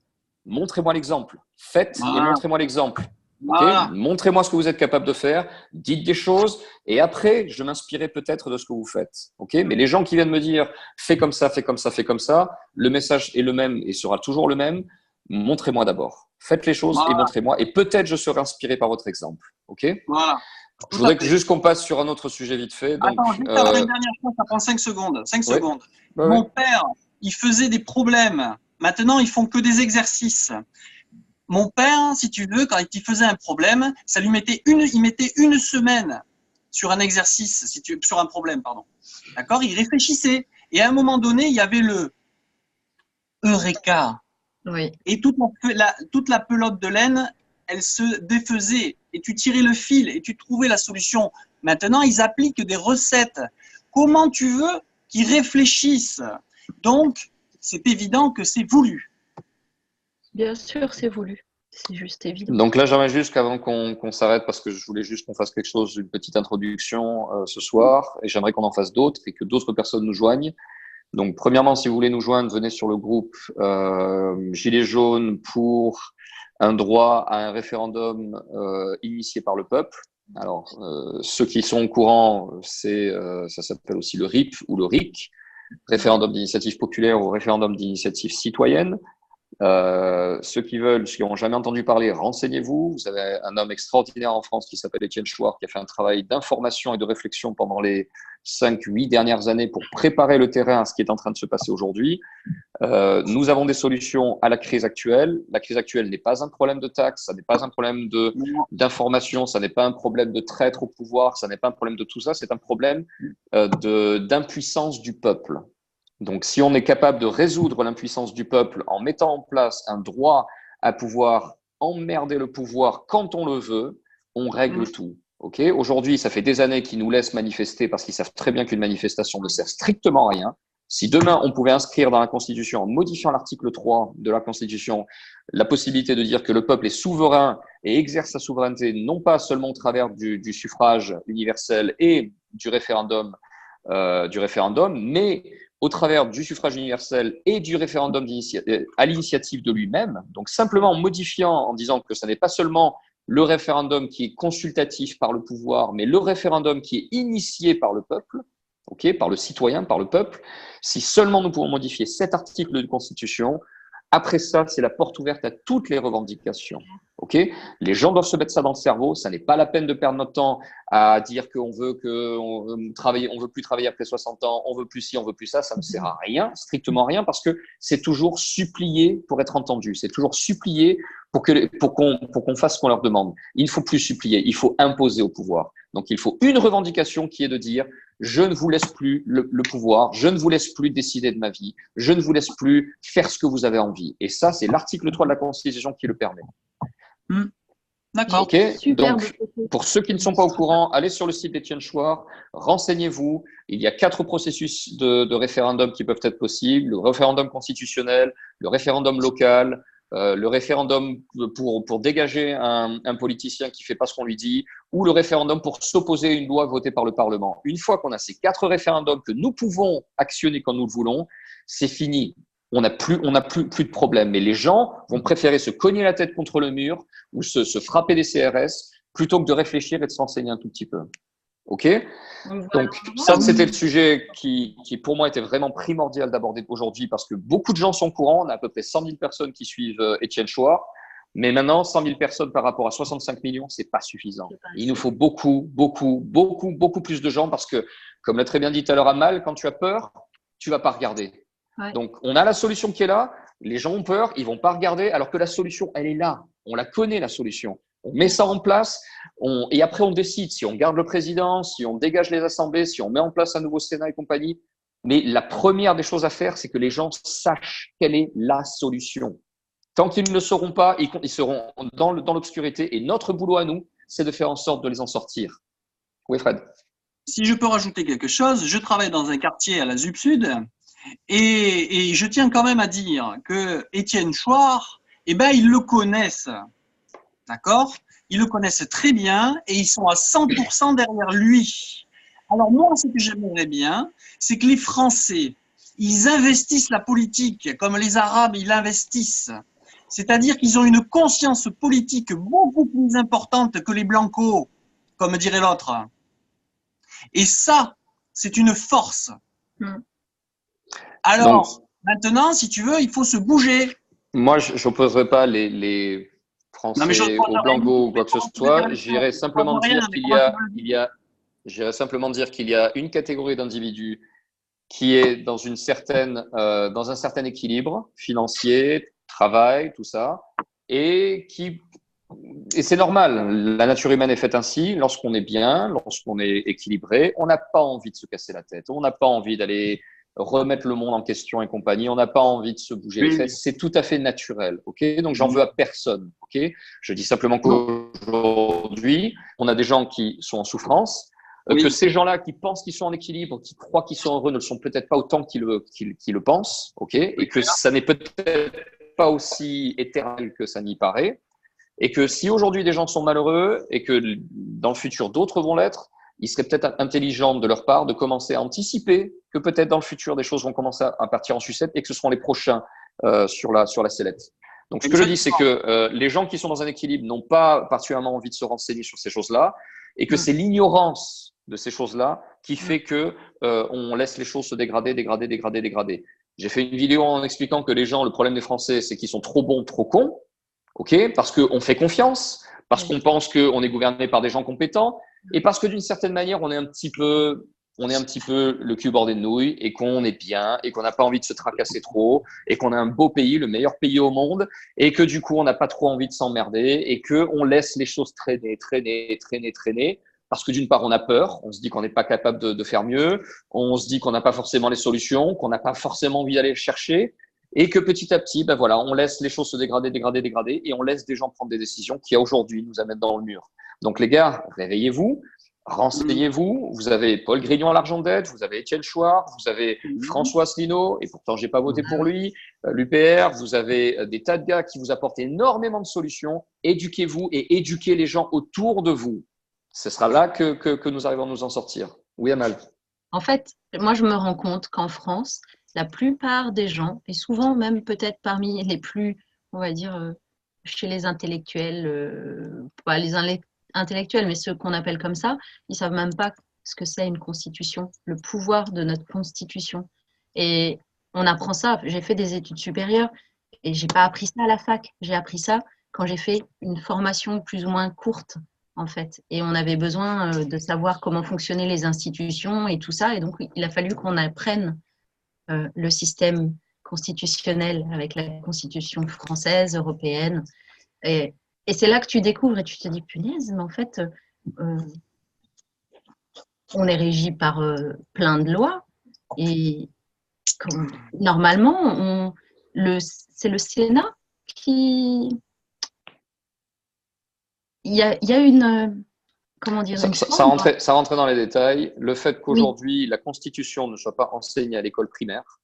Montrez-moi l'exemple. Faites et montrez-moi l'exemple. Okay, montrez-moi ce que vous êtes capable de faire, dites des choses et après, je m'inspirerai peut-être de ce que vous faites. Okay, mais les gens qui viennent me dire fais comme ça, fais comme ça, fais comme ça, le message est le même et sera toujours le même. Montrez-moi d'abord. Faites les choses et montrez-moi et peut-être je serai inspiré par votre exemple. Okay, voilà. Je voudrais juste qu'on passe sur un autre sujet vite fait. Donc, attends, juste après une dernière chose, ça prend 5 secondes. 5 secondes. Mon père, il faisait des problèmes. Maintenant, ils font que des exercices. Mon père, si tu veux, quand il faisait un problème, il mettait une semaine sur un exercice, sur un problème, pardon. D'accord? Il réfléchissait. Et à un moment donné, il y avait le Eureka. Oui. Et toute la pelote de laine, elle se défaisait. Et tu tirais le fil et tu trouvais la solution. Maintenant, ils appliquent des recettes. Comment tu veux qu'ils réfléchissent? Donc, c'est évident que c'est voulu. Bien sûr, c'est voulu. C'est juste évident. Donc là, j'aimerais juste qu'avant qu'on s'arrête, parce que je voulais juste qu'on fasse quelque chose, une petite introduction ce soir, et j'aimerais qu'on en fasse d'autres et que d'autres personnes nous joignent. Donc, premièrement, si vous voulez nous joindre, venez sur le groupe Gilets jaunes pour un droit à un référendum initié par le peuple. Alors, ceux qui sont au courant, ça s'appelle aussi le RIP ou le RIC, référendum d'initiative populaire ou référendum d'initiative citoyenne. Ceux qui n'ont jamais entendu parler, renseignez-vous. Vous avez un homme extraordinaire en France qui s'appelle Étienne Chouard, qui a fait un travail d'information et de réflexion pendant les 5-8 dernières années pour préparer le terrain à ce qui est en train de se passer aujourd'hui. Nous avons des solutions à la crise actuelle. La crise actuelle n'est pas un problème de taxes, ça n'est pas un problème d'information, ça n'est pas un problème de traître au pouvoir, ça n'est pas un problème de tout ça, c'est un problème d'impuissance du peuple. Donc, si on est capable de résoudre l'impuissance du peuple en mettant en place un droit à pouvoir emmerder le pouvoir quand on le veut, on règle tout. Okay ? Aujourd'hui, ça fait des années qu'ils nous laissent manifester parce qu'ils savent très bien qu'une manifestation ne sert strictement à rien. Si demain, on pouvait inscrire dans la Constitution, en modifiant l'article 3 de la Constitution, la possibilité de dire que le peuple est souverain et exerce sa souveraineté, non pas seulement au travers du suffrage universel et du référendum, mais au travers du suffrage universel et du référendum à l'initiative de lui-même, donc simplement en modifiant, en disant que ce n'est pas seulement le référendum qui est consultatif par le pouvoir, mais le référendum qui est initié par le peuple, par le citoyen, par le peuple. Si seulement nous pouvons modifier cet article de Constitution, après ça, c'est la porte ouverte à toutes les revendications. Les gens doivent se mettre ça dans le cerveau. Ça n'est pas la peine de perdre notre temps à dire qu'on veut on veut plus travailler après 60 ans, on veut plus ci, on veut plus ça. Ça ne sert à rien, strictement rien, parce que c'est toujours supplier pour être entendu. C'est toujours supplier pour qu'on fasse ce qu'on leur demande. Il ne faut plus supplier, il faut imposer au pouvoir. Donc, il faut une revendication qui est de dire je ne vous laisse plus le pouvoir, je ne vous laisse plus décider de ma vie, je ne vous laisse plus faire ce que vous avez envie. Et ça, c'est l'article 3 de la Constitution qui le permet. D'accord. Donc, pour ceux qui ne sont pas au courant, allez sur le site d'Étienne Chouard, renseignez-vous. Il y a 4 processus de référendum qui peuvent être possibles. Le référendum constitutionnel, le référendum local, le référendum pour dégager un politicien qui ne fait pas ce qu'on lui dit, ou le référendum pour s'opposer à une loi votée par le Parlement. Une fois qu'on a ces 4 référendums que nous pouvons actionner quand nous le voulons, c'est fini. On n'a plus de problème. Mais les gens vont préférer se cogner la tête contre le mur ou se frapper des CRS plutôt que de réfléchir et de s'enseigner un tout petit peu. OK ? Donc, ça, c'était le sujet qui, pour moi, était vraiment primordial d'aborder aujourd'hui parce que beaucoup de gens sont au courant. On a à peu près 100 000 personnes qui suivent Étienne Chouard. Mais maintenant, 100 000 personnes par rapport à 65 millions, c'est pas suffisant. Il nous faut beaucoup plus de gens parce que, comme l'a très bien dit tout à l'heure Amal, quand tu as peur, tu vas pas regarder. Ouais. Donc, on a la solution qui est là. Les gens ont peur, ils vont pas regarder, alors que la solution, elle est là. On la connaît, la solution. On met ça en place et après, on décide si on garde le président, si on dégage les assemblées, si on met en place un nouveau Sénat et compagnie. Mais la première des choses à faire, c'est que les gens sachent quelle est la solution. Tant qu'ils ne le sauront pas, ils seront dans l'obscurité. Et notre boulot à nous, c'est de faire en sorte de les en sortir. Oui, Fred. Si je peux rajouter quelque chose, je travaille dans un quartier à la ZUP Sud. Et je tiens quand même à dire que Étienne Chouard, ils le connaissent, d'accord ? Ils le connaissent très bien et ils sont à 100% derrière lui. Alors moi, ce que j'aimerais bien, c'est que les Français, ils investissent la politique comme les Arabes, ils l'investissent. C'est-à-dire qu'ils ont une conscience politique beaucoup plus importante que les Blancos, comme dirait l'autre. Et ça, c'est une force. Alors, maintenant, si tu veux, il faut se bouger. Moi, je n'opposerai pas les Français aux Blancos ou quoi que ce soit. J'irais simplement dire qu'il y a une catégorie d'individus qui est dans un certain équilibre financier, travail, tout ça. et c'est normal. La nature humaine est faite ainsi. Lorsqu'on est bien, lorsqu'on est équilibré, on n'a pas envie de se casser la tête. On n'a pas envie d'aller remettre le monde en question et compagnie. On n'a pas envie de se bouger les fesses. C'est tout à fait naturel. Ok, donc j'en veux à personne. Ok, je dis simplement qu'aujourd'hui, on a des gens qui sont en souffrance. Que ces gens-là qui pensent qu'ils sont en équilibre, qui croient qu'ils sont heureux, ne le sont peut-être pas autant qu'ils le pensent, ok, et que ça n'est peut-être pas aussi éternel que ça n'y paraît, et que si aujourd'hui des gens sont malheureux et que dans le futur d'autres vont l'être, il serait peut-être intelligent de leur part de commencer à anticiper que peut-être dans le futur des choses vont commencer à partir en sucette et que ce seront les prochains sur la sellette. Donc, ce que je dis, c'est que les gens qui sont dans un équilibre n'ont pas particulièrement envie de se renseigner sur ces choses-là et que c'est l'ignorance de ces choses-là qui fait que on laisse les choses se dégrader. J'ai fait une vidéo en expliquant que les gens, le problème des Français, c'est qu'ils sont trop bons, trop cons, ok, parce qu'on fait confiance, parce qu'on pense qu'on est gouverné par des gens compétents et parce que d'une certaine manière, on est un petit peu le cul bordé de nouilles et qu'on est bien et qu'on n'a pas envie de se tracasser trop et qu'on a un beau pays, le meilleur pays au monde et que du coup, on n'a pas trop envie de s'emmerder et qu'on laisse les choses traîner. Parce que d'une part, on a peur, on se dit qu'on n'est pas capable de faire mieux, on se dit qu'on n'a pas forcément les solutions, qu'on n'a pas forcément envie d'aller les chercher, et que petit à petit, ben voilà, on laisse les choses se dégrader, et on laisse des gens prendre des décisions qui aujourd'hui nous amènent dans le mur. Donc les gars, réveillez-vous, renseignez-vous. Vous avez Paul Grignon à l'Argentette, vous avez Étienne Chouard, vous avez François Asselineau, et pourtant j'ai pas voté pour lui, l'UPR, vous avez des tas de gars qui vous apportent énormément de solutions. Éduquez-vous et éduquez les gens autour de vous. Ce sera là que nous arrivons à nous en sortir. Oui, Amal. En fait, moi, je me rends compte qu'en France, la plupart des gens, et souvent même peut-être parmi les plus, on va dire, chez les intellectuels, pas les intellectuels, mais ceux qu'on appelle comme ça, ils savent même pas ce que c'est une constitution, le pouvoir de notre constitution. Et on apprend ça. J'ai fait des études supérieures et j'ai pas appris ça à la fac. J'ai appris ça quand j'ai fait une formation plus ou moins courte, en fait. Et on avait besoin de savoir comment fonctionnaient les institutions et tout ça. Et donc, il a fallu qu'on apprenne le système constitutionnel avec la constitution française, européenne. Et c'est là que tu découvres et tu te dis, punaise, mais en fait, on est régi par plein de lois. Et normalement, c'est le Sénat qui… Il y a une… Comment dire, ça rentrait dans les détails. Le fait qu'aujourd'hui, la Constitution ne soit pas enseignée à l'école primaire,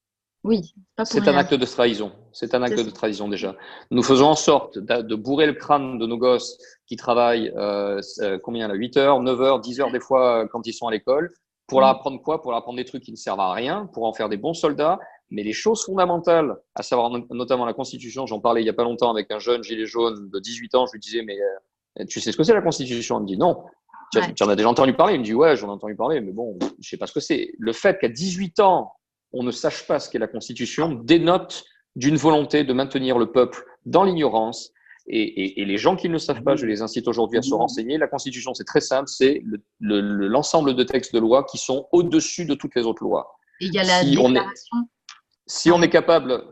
oui, c'est un acte de trahison. C'est un acte de trahison déjà. Nous faisons en sorte de bourrer le crâne de nos gosses qui travaillent 8 heures, 9 heures, 10 heures des fois quand ils sont à l'école. Pour leur apprendre quoi? Pour leur apprendre des trucs qui ne servent à rien, pour en faire des bons soldats. Mais les choses fondamentales, à savoir notamment la Constitution, j'en parlais il n'y a pas longtemps avec un jeune gilet jaune de 18 ans, je lui disais, mais tu sais ce que c'est la Constitution? Il me dit non. Tu en as déjà entendu parler? Il me dit ouais, j'en ai entendu parler, mais bon, je sais pas ce que c'est. Le fait qu'à 18 ans, on ne sache pas ce qu'est la Constitution dénote d'une volonté de maintenir le peuple dans l'ignorance. Et les gens qui ne le savent pas, je les incite aujourd'hui à se renseigner. La Constitution, c'est très simple, c'est l'ensemble de textes de loi qui sont au-dessus de toutes les autres lois. Et il y a la déclaration. Si on est capable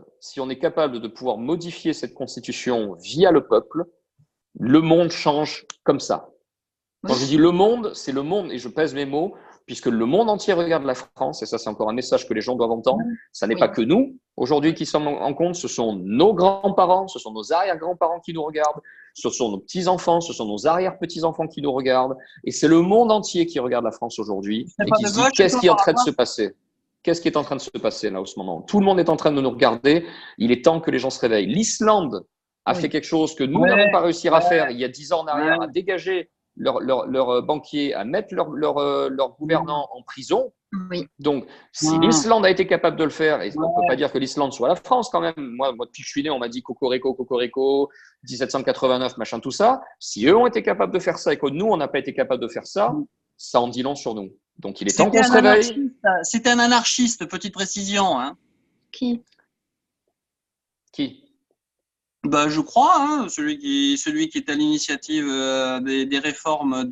de pouvoir modifier cette Constitution via le peuple, le monde change comme ça. Quand je dis le monde, c'est le monde, et je pèse mes mots, puisque le monde entier regarde la France, et ça c'est encore un message que les gens doivent entendre, ça n'est pas que nous, aujourd'hui, qui sommes en compte, ce sont nos grands-parents, ce sont nos arrière-grands-parents qui nous regardent, ce sont nos petits-enfants, ce sont nos arrière-petits-enfants qui nous regardent, et c'est le monde entier qui regarde la France aujourd'hui, et qui se dit qu'est-ce qui est en train de se passer? Qu'est-ce qui est en train de se passer là, au ce moment? Tout le monde est en train de nous regarder, il est temps que les gens se réveillent. L'Islande a fait quelque chose que nous n'avons pas réussi à faire il y a 10 ans en arrière, à dégager leurs banquiers, à mettre leurs gouvernants en prison. Oui. Donc, si l'Islande a été capable de le faire, et on ne peut pas dire que l'Islande soit la France quand même, moi depuis que je suis né, on m'a dit Cocorico, 1789, machin, tout ça. Si eux ont été capables de faire ça et que nous, on n'a pas été capable de faire ça, ça en dit long sur nous. Donc, il est temps qu'on se réveille. C'était un anarchiste, petite précision. Hein. Qui? Ben, je crois, hein, celui qui est à l'initiative des réformes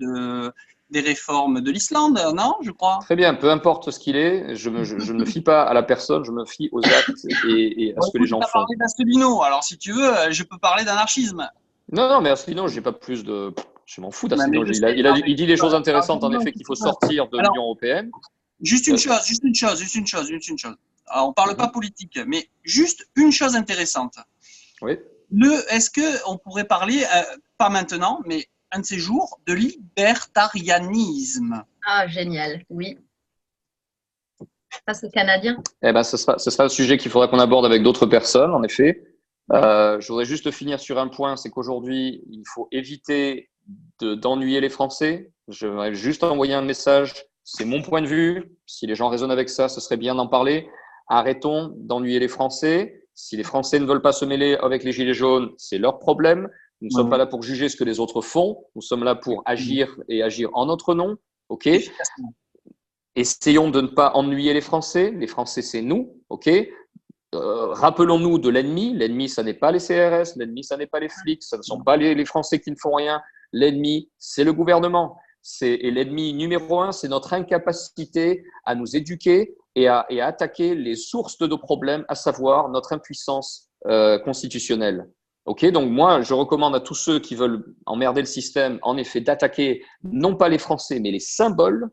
des réformes de l'Islande, non, je crois. Très bien, peu importe ce qu'il est, je ne me fie pas à la personne, je me fie aux actes et à Bon, ce que les écoute, gens tu as font. parlé d'Asselineau, alors si tu veux, je peux parler d'anarchisme. Non, non, mais Asselineau, j'ai pas plus de. Je m'en fous Non, mais d'Asselineau. je sais, non, mais Il dit des choses alors, intéressantes, en effet, qu'il faut sortir de alors, l'Union européenne. juste une chose, juste une chose, juste une chose, juste une chose. Alors, on parle pas politique, mais juste une chose intéressante. Oui. Est-ce qu'on pourrait parler, pas maintenant, mais un de ces jours, de libertarianisme? Ah, génial, oui. Ça, c'est canadien. Eh ben, ce sera un sujet qu'il faudra qu'on aborde avec d'autres personnes, en effet. Je voudrais juste finir sur un point, c'est qu'aujourd'hui, il faut éviter d'ennuyer les Français. Je voudrais juste envoyer un message. C'est mon point de vue. Si les gens raisonnent avec ça, ce serait bien d'en parler. Arrêtons d'ennuyer les Français. Si les Français ne veulent pas se mêler avec les Gilets jaunes, c'est leur problème. Nous ne sommes pas là pour juger ce que les autres font. Nous sommes là pour agir et agir en notre nom. OK? Essayons de ne pas ennuyer les Français. Les Français, c'est nous. OK? Rappelons-nous de l'ennemi. L'ennemi, ça n'est pas les CRS. L'ennemi, ça n'est pas les flics. Ça ne sont pas les Français qui ne font rien. L'ennemi, c'est le gouvernement. Et l'ennemi numéro un, c'est notre incapacité à nous éduquer et à attaquer les sources de nos problèmes, à savoir notre impuissance constitutionnelle. Ok, donc moi, je recommande à tous ceux qui veulent emmerder le système, en effet, d'attaquer non pas les Français, mais les symboles.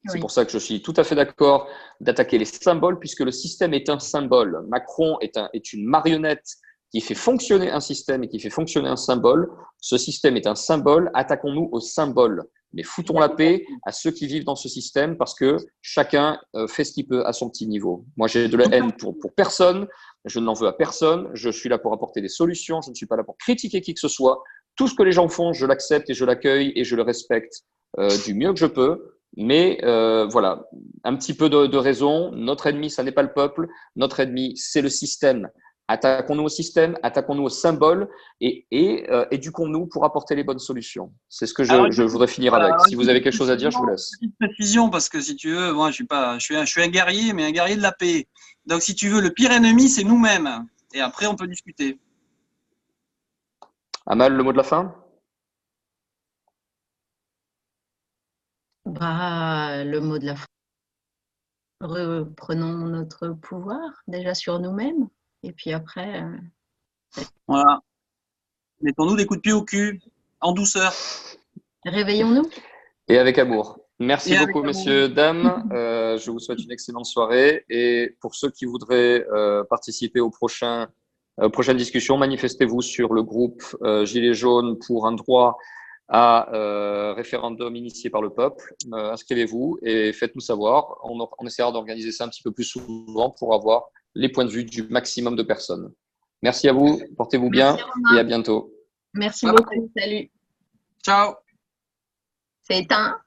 C'est pour ça que je suis tout à fait d'accord d'attaquer les symboles, puisque le système est un symbole. Macron est une marionnette qui fait fonctionner un système et qui fait fonctionner un symbole. Ce système est un symbole. Attaquons-nous au symbole. Mais foutons la paix à ceux qui vivent dans ce système parce que chacun fait ce qu'il peut à son petit niveau. Moi, j'ai de la haine pour personne. Je n'en veux à personne. Je suis là pour apporter des solutions. Je ne suis pas là pour critiquer qui que ce soit. Tout ce que les gens font, je l'accepte et je l'accueille et je le respecte du mieux que je peux. Mais voilà, un petit peu de raison. Notre ennemi, ça n'est pas le peuple. Notre ennemi, c'est le système. Attaquons-nous au système, attaquons-nous au symbole et éduquons-nous pour apporter les bonnes solutions. C'est ce que je voudrais finir avec. Si vous avez quelque chose à dire, je vous laisse. Petite précision, parce que si tu veux, moi je suis un guerrier, mais un guerrier de la paix. Donc si tu veux, le pire ennemi, c'est nous-mêmes. Et après, on peut discuter. Amal, le mot de la fin? Bah, le mot de la fin. Reprenons notre pouvoir déjà sur nous-mêmes. Et puis après, Voilà. Mettons-nous des coups de pied au cul, en douceur. réveillons-nous. Et avec amour. Merci Et avec beaucoup, amour. messieurs, dames. Je vous souhaite une excellente soirée. Et pour ceux qui voudraient participer aux prochaines discussions, manifestez-vous sur le groupe Gilets jaunes pour un droit à référendum initié par le peuple. Inscrivez-vous et faites-nous savoir. On essaiera d'organiser ça un petit peu plus souvent pour avoir les points de vue du maximum de personnes. Merci à vous, portez-vous bien et à bientôt. Merci beaucoup. Salut. Ciao. C'est éteint.